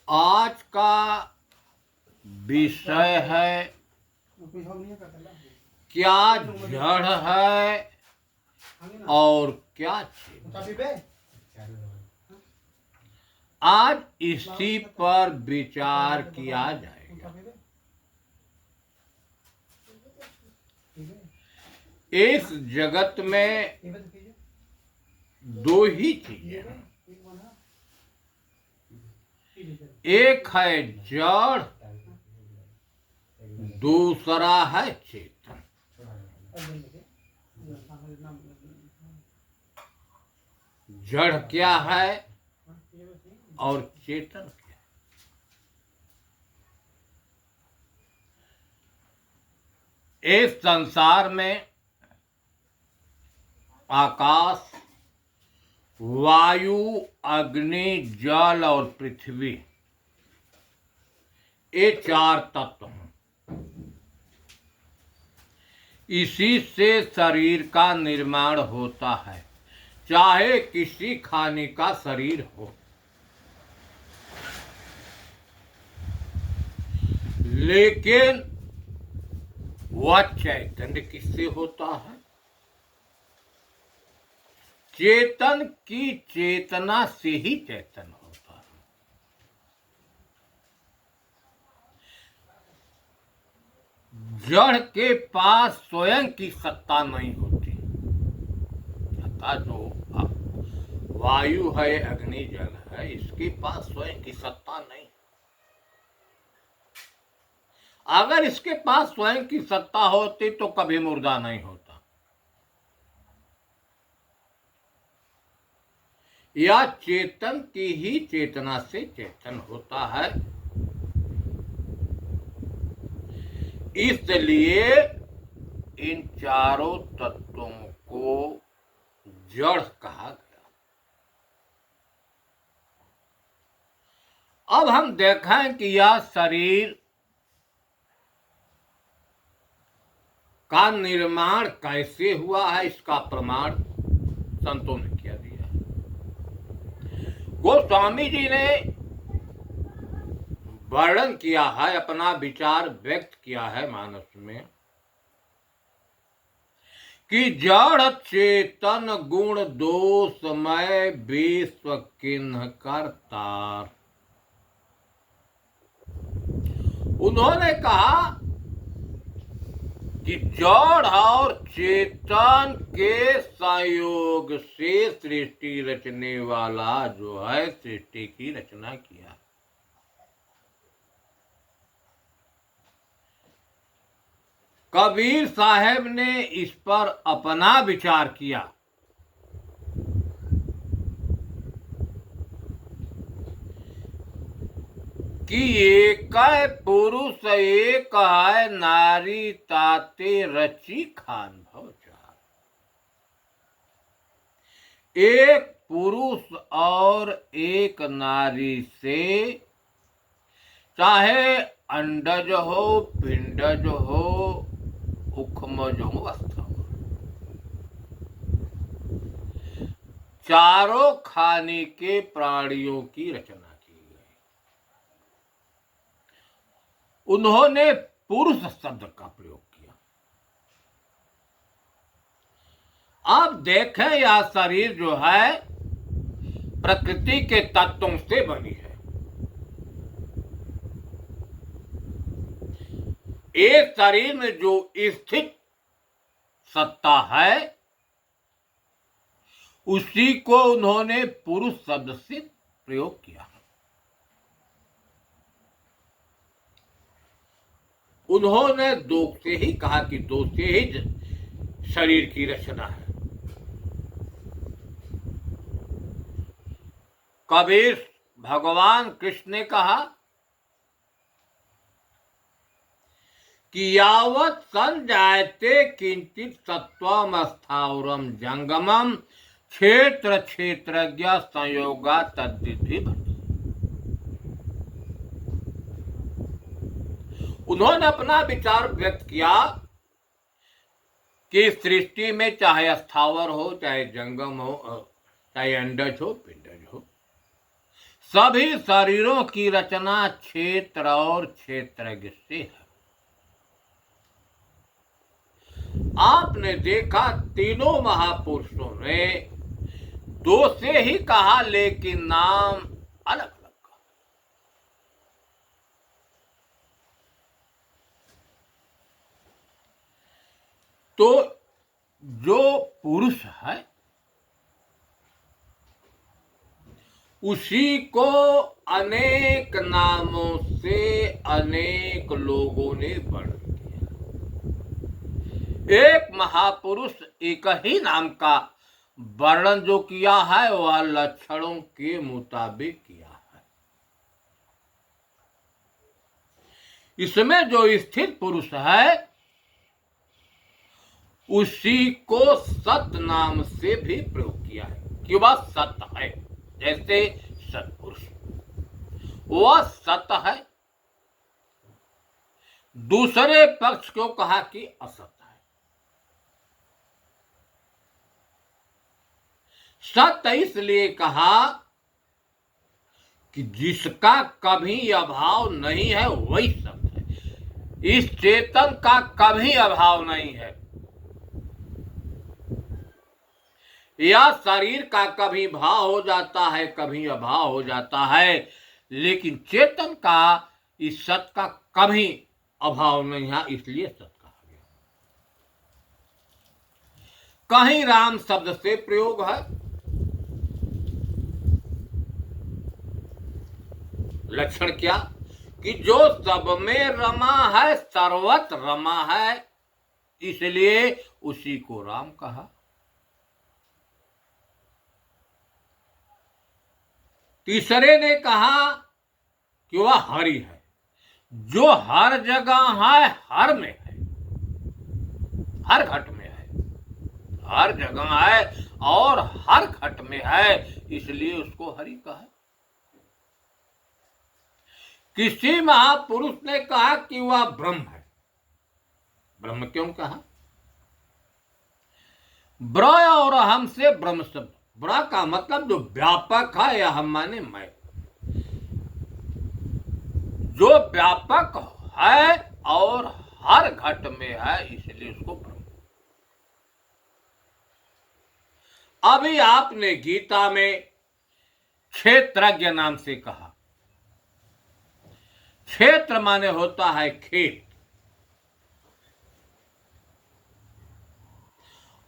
आज का विषय है क्या जड़ है और क्या चेतन। आज इसी पर विचार किया जाएगा। इस जगत में दो ही चीजें हैं, एक है जड़, दूसरा है चेतन। जड़ क्या है और चेतन क्या है? इस संसार में आकाश, वायु, अग्नि, जल और पृथ्वी, ये चार तत्व हैं। इसी से शरीर का निर्माण होता है, चाहे किसी खाने का शरीर हो। लेकिन वह चैतन्य किससे होता है? चेतन की चेतना से ही चैतन्य होता है। जड़ के पास स्वयं की सत्ता नहीं होती। जो वायु है, अग्नि, जल है, इसके पास स्वयं की सत्ता नहीं। अगर इसके पास स्वयं की सत्ता होती तो कभी मुर्दा नहीं होता। या चेतन की ही चेतना से चेतन होता है। इसलिए इन चारों तत्वों को जड़ कहा गया। अब हम देखें कि यह शरीर का निर्माण कैसे हुआ है, इसका प्रमाण संतों ने किया दिया। गोस्वामी जी ने वर्णन किया है, अपना विचार व्यक्त किया है मानस में कि जड़ चेतन गुण दोषमय विश्व किन्ह करतार। उन्होंने कहा कि जड़ और चेतन के संयोग से सृष्टि रचने वाला जो है, सृष्टि की रचना किया। कबीर साहब ने इस पर अपना विचार किया कि एक पुरुष एक है नारी, ताते रची खान भव चार। एक पुरुष और एक नारी से चाहे अंडज हो, पिंडज हो, उखमज हो, अवस्था हो, चारों खाने के प्राणियों की रचना की गई। उन्होंने पुरुष शब्द का प्रयोग किया। अब देखें, यह शरीर जो है प्रकृति के तत्वों से बनी है। एक शरीर में जो स्थित सत्ता है उसी को उन्होंने पुरुष शब्द से प्रयोग किया। उन्होंने दो से ही कहा कि दो से ही शरीर की रचना है। कबीर भगवान कृष्ण ने कहा कि यावत् संजायते किंचित सत्वम स्थावरम जंगमम क्षेत्र क्षेत्रज्ञ संयोगा तद्विधि भवति। उन्होंने अपना विचार व्यक्त किया कि सृष्टि में चाहे स्थावर हो, चाहे जंगम हो, चाहे अंडज हो, पिंडज हो, सभी शरीरों की रचना क्षेत्र और क्षेत्रज्ञ से है। आपने देखा तीनों महापुरुषों ने दो से ही कहा, लेकिन नाम अलग अलग कहा। तो जो पुरुष है उसी को अनेक नामों से अनेक लोगों ने वर्णन किया। एक महापुरुष एक ही नाम का वर्णन जो किया है वह लक्षणों के मुताबिक किया है। इसमें जो स्थित पुरुष है उसी को सत नाम से भी प्रयोग किया है कि वह सत है। जैसे सत्पुरुष वह सत है, दूसरे पक्ष को कहा कि असत है। सत इसलिए कहा कि जिसका कभी अभाव नहीं है वही सत है। इस चेतन का कभी अभाव नहीं है। या शरीर का कभी भाव हो जाता है, कभी अभाव हो जाता है, लेकिन चेतन का इस सत का कभी अभाव नहीं है, इसलिए सत कहा गया। कहीं राम शब्द से प्रयोग है। लक्षण क्या कि जो सब में रमा है, सर्वत रमा है, इसलिए उसी को राम कहा। तीसरे ने कहा कि वह हरि है, जो हर जगह है, हर में है, हर घट में है, हर जगह है और हर घट में है, इसलिए उसको हरि कहा। किसी महापुरुष ने कहा कि वह ब्रह्म है। ब्रह्म क्यों कहा? ब्र और हम से ब्रह्म शब्द, ब्र का मतलब जो व्यापक है, या हम माने मैं, जो व्यापक है और हर घट में है, इसलिए उसको ब्रह्म। अभी आपने गीता में क्षेत्रज्ञ नाम से कहा। क्षेत्र माने होता है खेत,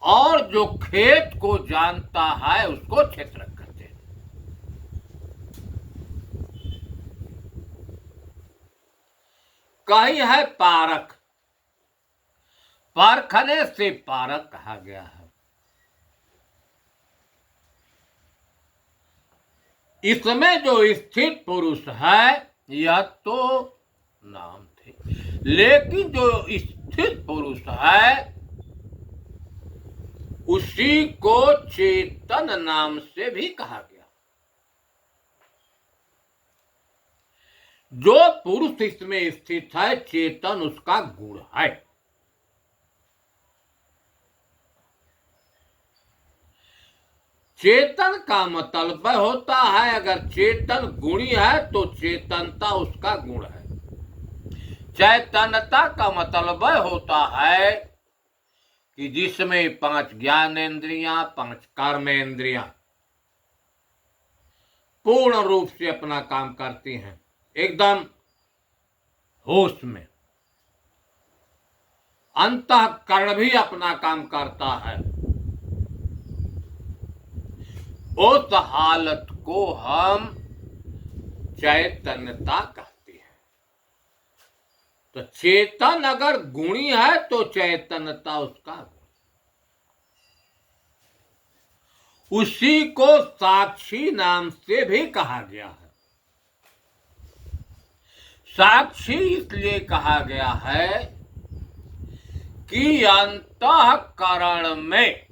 और जो खेत को जानता है उसको क्षेत्रज्ञ कहते हैं। कहीं है पारक, पारखने से पारक कहा गया है। इसमें जो स्थित पुरुष है यह तो नाम थे, लेकिन जो स्थित पुरुष है उसी को चेतन नाम से भी कहा गया। जो पुरुष इसमें स्थित है, चेतन उसका गुण है। चेतन का मतलब होता है, अगर चेतन गुणी है तो चेतनता उसका गुण है। चैतन्यता का मतलब होता है कि जिसमें 5 ज्ञानेंद्रियां, 5 कर्मेंद्रियां पूर्ण रूप से अपना काम करती हैं, एकदम होश में। अंतःकरण भी अपना काम करता है। उस हालत को हम चैतन्यता कहते हैं। तो चेतन अगर गुणी है तो चैतन्यता उसका गुण। उसी को साक्षी नाम से भी कहा गया है। साक्षी इसलिए कहा गया है कि अंतःकरण में,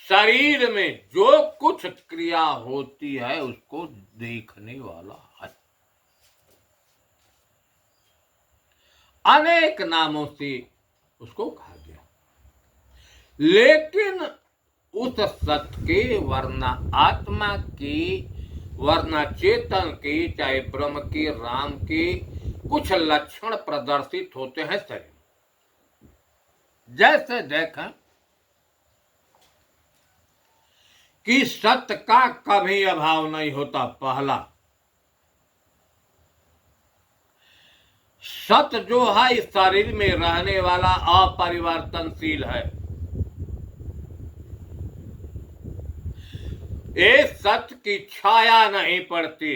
शरीर में जो कुछ क्रिया होती है उसको देखने वाला है। अनेक नामों से उसको कहा गया, लेकिन उस सत्य के वरना आत्मा की, वरना चेतन की, चाहे ब्रह्म की, राम की, कुछ लक्षण प्रदर्शित होते हैं शरीर। जैसे देखें कि सत्य का कभी अभाव नहीं होता। पहला, सत्य जो है इस शरीर में रहने वाला अपरिवर्तनशील है। इस सत्य की छाया नहीं पड़ती,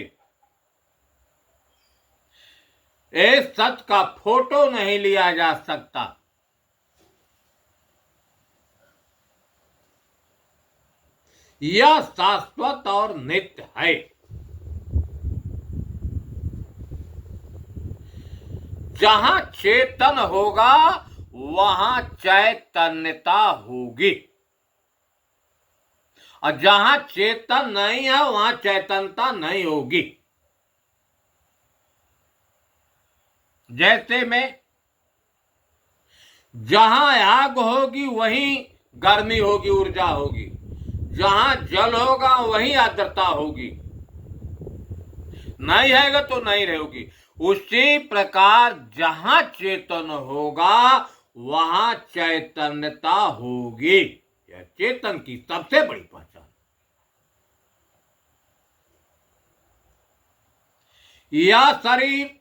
इस सत्य का फोटो नहीं लिया जा सकता। यह शाश्वत और नित्य है। जहां चेतन होगा वहां चैतन्यता होगी, और जहां चेतन नहीं है वहां चैतन्यता नहीं होगी। जैसे में जहां आग होगी वहीं गर्मी होगी, ऊर्जा होगी। जहां जल होगा वहीं आर्द्रता होगी, नहीं रहेगा तो नहीं रहेगी। उसी प्रकार जहां चेतन होगा वहां चैतन्यता होगी। यह चेतन की सबसे बड़ी पहचान। यह शरीर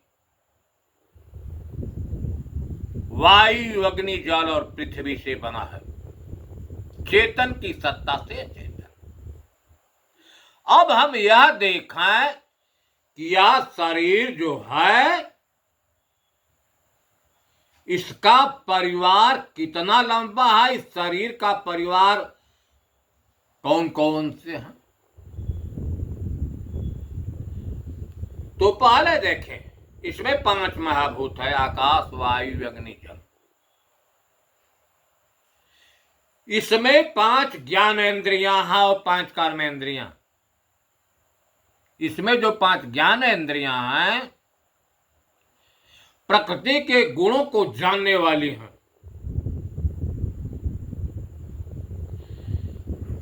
वायु, अग्नि, जल और पृथ्वी से बना है, चेतन की सत्ता से चेतन। अब हम यह देखें कि यह शरीर जो है इसका परिवार कितना लंबा है, इस शरीर का परिवार कौन कौन से हैं। तो पहले देखें, इसमें 5 महाभूत है, आकाश, वायु, अग्नि, जल। इसमें 5 ज्ञानेंद्रियां हैं और 5 कर्मेंद्रियां। इसमें जो 5 ज्ञानेंद्रियां हैं प्रकृति के गुणों को जानने वाली हैं।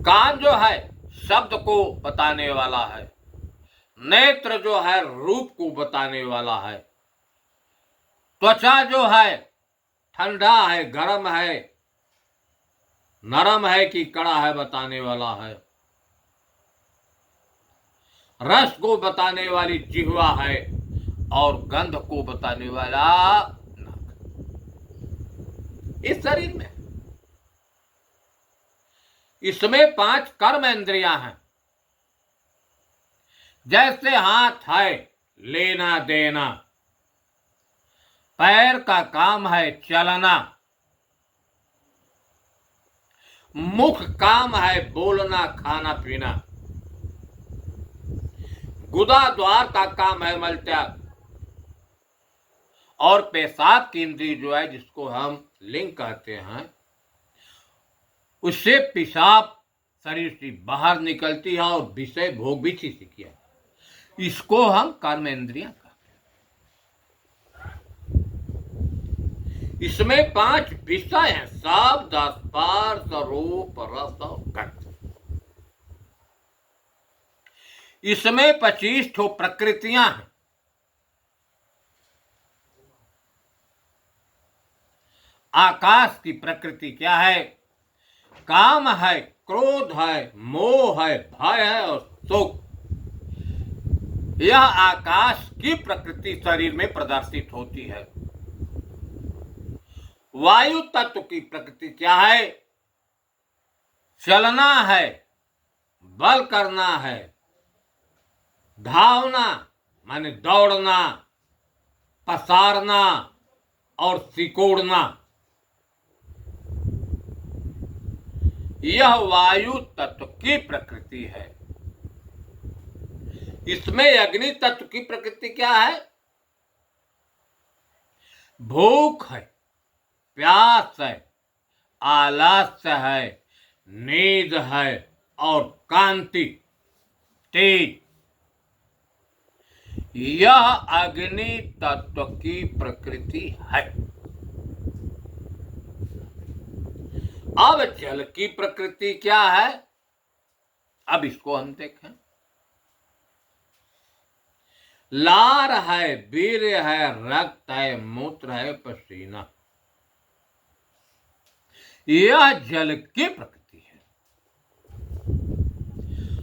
कान जो है शब्द को बताने वाला है, नेत्र जो है रूप को बताने वाला है, त्वचा जो है ठंडा है, गर्म है, नरम है कि कड़ा है बताने वाला है, रस को बताने वाली जिह्वा है, और गंध को बताने वाला नाक। इस शरीर में इसमें 5 कर्मेंद्रियां हैं। जैसे हाथ है लेना देना, पैर का काम है चलना, मुख काम है बोलना, खाना पीना, गुदा द्वार का काम है मलत्याग, और पेशाब की इंद्री जो है जिसको हम लिंग कहते हैं, उससे पेशाब शरीर से बाहर निकलती है और विषय भोग भी इसी से किया। इसको हम कर्मेंद्रियां कहते हैं। इसमें 5 विषय हैं, शब्द, स्पर्श, रूप, रस और गंध। इसमें 25 ठो प्रकृतियां हैं। आकाश की प्रकृति क्या है? काम है, क्रोध है, मोह है, भय है और शोक। यह आकाश की प्रकृति शरीर में प्रदर्शित होती है। वायु तत्व की प्रकृति क्या है? चलना है, बल करना है, धावना माने दौड़ना, पसारना और सिकोड़ना। यह वायु तत्व की प्रकृति है। इसमें अग्नि तत्व की प्रकृति क्या है? भूख है, प्यास है, आलस्य है, नींद है और कांति, तेज। यह अग्नि तत्व की प्रकृति है। अब जल की प्रकृति क्या है, अब इसको हम देखें। लार है, वीर्य है, रक्त है, मूत्र है, पसीना, यह जल की प्रकृति है।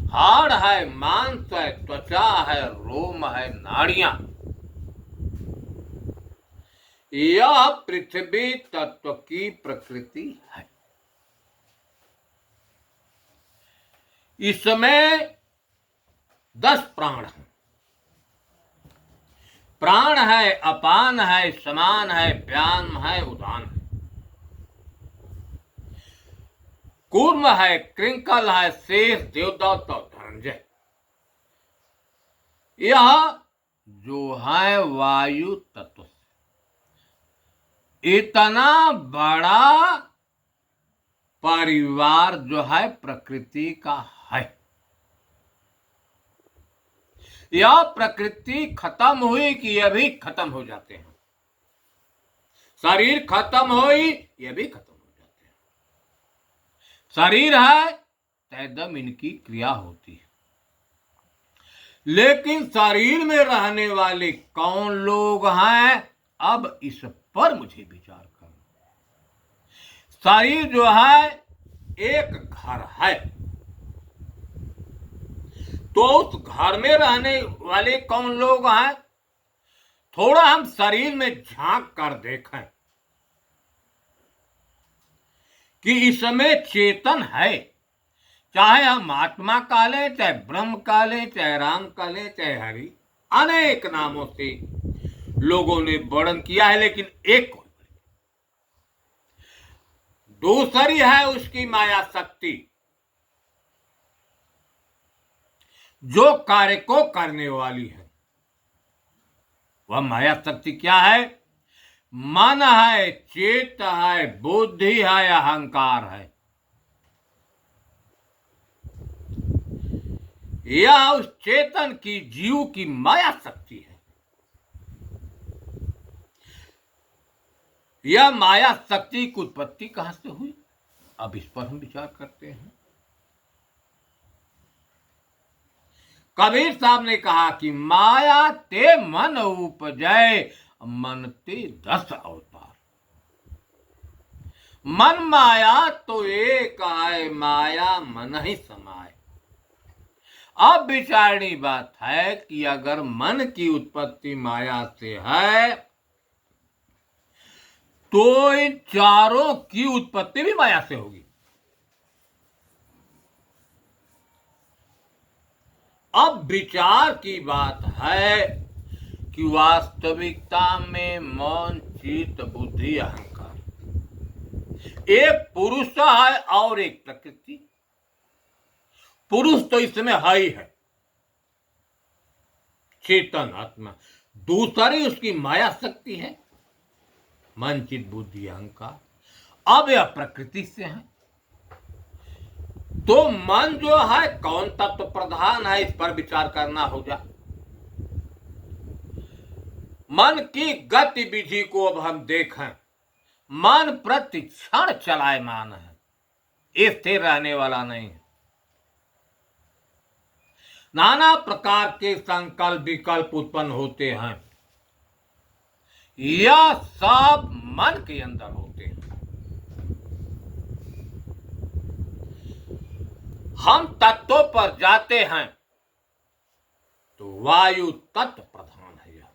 हाड़ है, मांस है, त्वचा है, रोम है, नाड़ियां, यह पृथ्वी तत्व की प्रकृति है। इसमें 10 प्राण हैं। प्राण है, अपान है, समान है, व्यान है, उदान है, कूर्म है, कृंकल है, शेष, देवदत्त और धनंजय। यह जो है वायु तत्व से इतना बड़ा परिवार जो है प्रकृति का है। यह प्रकृति खत्म हुई कि यह भी खत्म हो जाते हैं। शरीर खत्म हुई, यह भी खत्म हो जाते हैं। शरीर है तैदम इनकी क्रिया होती है, लेकिन शरीर में रहने वाले कौन लोग हैं, अब इस पर मुझे विचार करना। शरीर जो है एक घर है, तो उस घर में रहने वाले कौन लोग हैं, थोड़ा हम शरीर में झांक कर देखें कि इसमें चेतन है। चाहे हम आत्मा कह लें, चाहे ब्रह्म कह लें, चाहे राम कह लें, चाहे हरि, अनेक नामों से लोगों ने वर्णन किया है, लेकिन एक को दूसरी है उसकी माया शक्ति, जो कार्य को करने वाली है। वह माया शक्ति क्या है? मन है, चेत है, बुद्धि है, अहंकार है। यह उस चेतन की, जीव की माया शक्ति है। यह माया शक्ति की उत्पत्ति कहां से हुई, अब इस पर हम विचार करते हैं। कबीर साहब ने कहा कि माया ते मन उपजय, मन ते 10 अवतार। मन माया तो एक आए, माया मन ही समाए। अब विचारणी बात है कि अगर मन की उत्पत्ति माया से है, तो इन चारों की उत्पत्ति भी माया से होगी। अब विचार की बात है कि वास्तविकता में मन, चित्त, बुद्धि, अहंकार, एक पुरुष है और एक प्रकृति। पुरुष तो इसमें है ही है, चेतन आत्मा। दूसरी उसकी माया शक्ति है, मन, चित्त, बुद्धि, अहंकार। अब यह प्रकृति से है, तो मन जो है कौन तत्व प्रधान है, इस पर विचार करना होगा। मन की गतिविधि को अब हम देखें। मन प्रति क्षण चलायमान है, स्थिर रहने वाला नहीं है। नाना प्रकार के संकल्प विकल्प उत्पन्न होते हैं, यह सब मन के अंदर होते हैं। हम तत्वों पर जाते हैं तो वायु तत्व प्रधान है। यह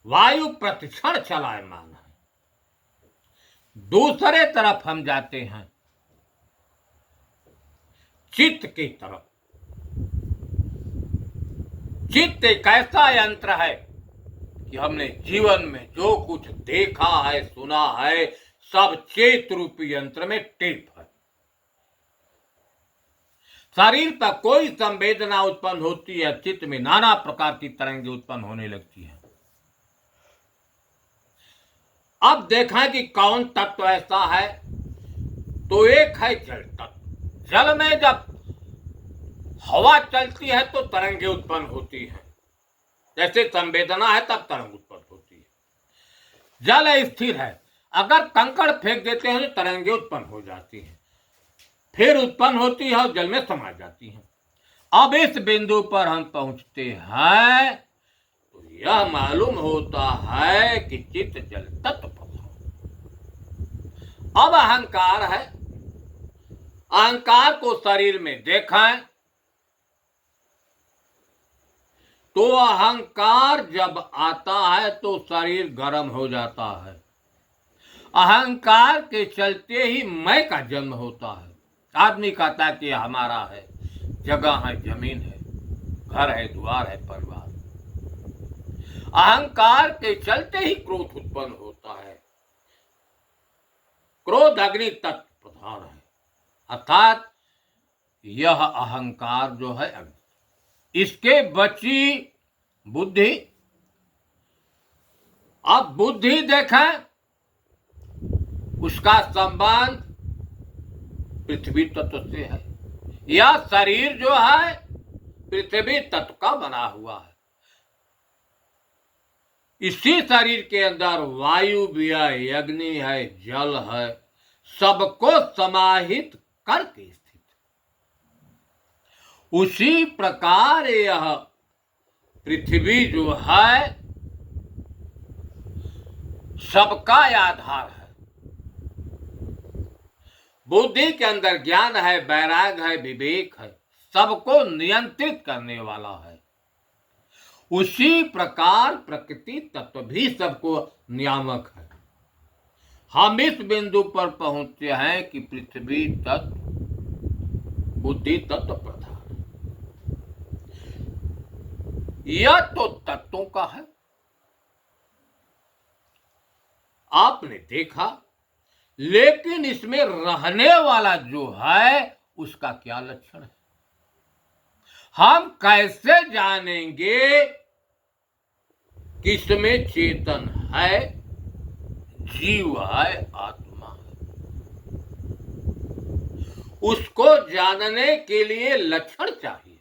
वायु प्रतिक्षण चलायमान है। दूसरे तरफ हम जाते हैं चित्त की तरफ। चित्त एक ऐसा यंत्र है कि हमने जीवन में जो कुछ देखा है, सुना है, सब चेत रूपी यंत्र में टेप है। शरीर पर कोई संवेदना उत्पन्न होती है, चित्त में नाना प्रकार की तरंगें उत्पन्न होने लगती है। अब देखा कि कौन तत्व ऐसा है, तो एक है जल तत्व। जल में जब हवा चलती है तो तरंगें उत्पन्न होती हैं, जैसे संवेदना है तब तरंग उत्पन्न होती है। जल स्थिर है। अगर कंकड़ फेंक देते हैं तो तरंगे उत्पन्न हो जाती हैं, फिर उत्पन्न होती है और जल में समा जाती हैं। अब इस बिंदु पर हम पहुंचते हैं तो यह मालूम होता है कि चित्त जल तत्व प्रधान। अब अहंकार है, अहंकार को शरीर में देखें तो अहंकार जब आता है तो शरीर गर्म हो जाता है। अहंकार के चलते ही मैं का जन्म होता है। आदमी कहता है कि हमारा है, जगह है, जमीन है, घर है, द्वार है, परिवार। अहंकार के चलते ही क्रोध उत्पन्न होता है। क्रोध अग्नि तत्व प्रधान है, अर्थात यह अहंकार जो है अग्नि, इसके बची बुद्धि। अब बुद्धि देखें, उसका संबंध पृथ्वी तत्व से है। यह शरीर जो है पृथ्वी तत्व का बना हुआ है। इसी शरीर के अंदर वायु भी है, अग्नि है, जल है, सबको समाहित करके स्थित। उसी प्रकार यह पृथ्वी जो है सबका आधार है। बुद्धि के अंदर ज्ञान है, वैराग है, विवेक है, सबको नियंत्रित करने वाला है। उसी प्रकार प्रकृति तत्व भी सबको नियामक है। हम इस बिंदु पर पहुंचते हैं कि पृथ्वी तत्व बुद्धि तत्व प्रधान है। यह तो तत्वों का है। आपने देखा, लेकिन इसमें रहने वाला जो है उसका क्या लक्षण है? हम कैसे जानेंगे कि इसमें चेतन है, जीव है, आत्मा है? उसको जानने के लिए लक्षण चाहिए।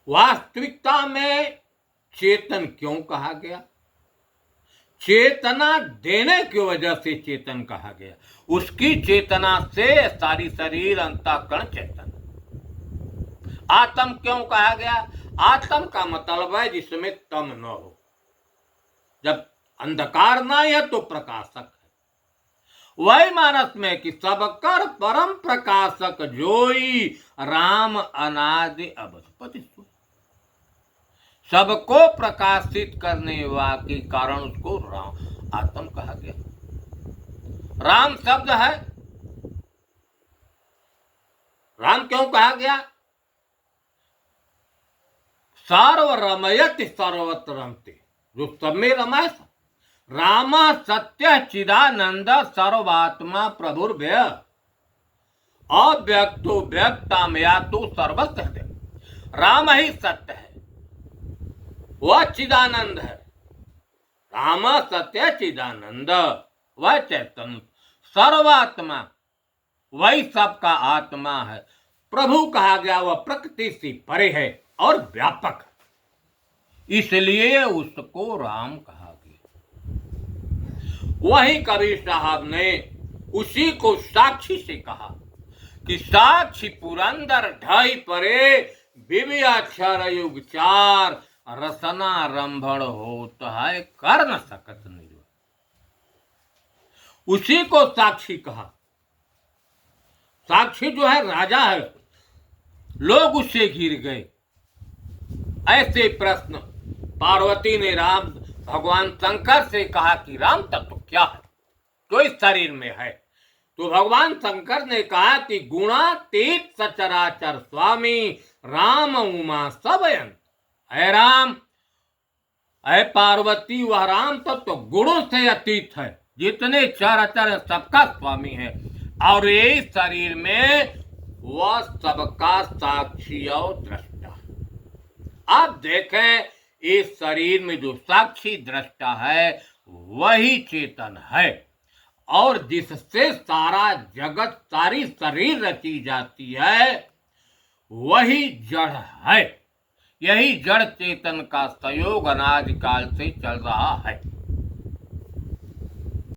वास्तविकता में चेतन क्यों कहा गया? चेतना देने की वजह से चेतन कहा गया। उसकी चेतना से सारी शरीर अंतःकरण चेतन। आत्म क्यों कहा गया? आत्म का मतलब है जिसमें तम न हो। जब अंधकार ना है तो प्रकाशक है। वही मानस में कि सबकर परम प्रकाशक जोई राम अनादि अवधपति। सबको प्रकाशित करने के कारण उसको राम आत्म कहा गया। राम शब्द है। राम क्यों कहा गया? सर्व रमयति सर्वत्र रमते, जो सब में रमाए। राम सत्य चिदानंद सर्वात्मा प्रभुर्भय अव्यक्तो व्यक्तामया तो सर्वस्य। राम ही सत्य है, वह चिदानंद है। राम सत्य चिदानंद, वह चैतन्य सर्वात्मा, वही सबका आत्मा है। प्रभु कहा गया, वह प्रकृति से परे है और व्यापक है, इसलिए उसको राम कहा गया। वही कबीर साहब ने उसी को साक्षी से कहा कि साक्षी पुरंदर ढाई परे विवियाक्षर युग चार, रसना रंभण होता है कर न सकत निर्भर। उसी को साक्षी कहा। साक्षी जो है राजा है, लोग उससे घिर गए। ऐसे प्रश्न पार्वती ने राम भगवान शंकर से कहा कि राम तत्व क्या है, तो इस शरीर में है। तो भगवान शंकर ने कहा कि गुणातीत सचराचर स्वामी राम उमा सबयंत। है राम, है पार्वती, वह राम तत्व गुणों से अतीत है, जितने चराचर सबका स्वामी है। और ये शरीर में वह सबका साक्षी और दृष्टा। आप देखें, इस शरीर में जो साक्षी दृष्टा है वही चेतन है, और जिससे सारा जगत, सारी शरीर रची जाती है, वही जड़ है। यही जड़ चेतन का सहयोग अनाज काल से चल रहा है।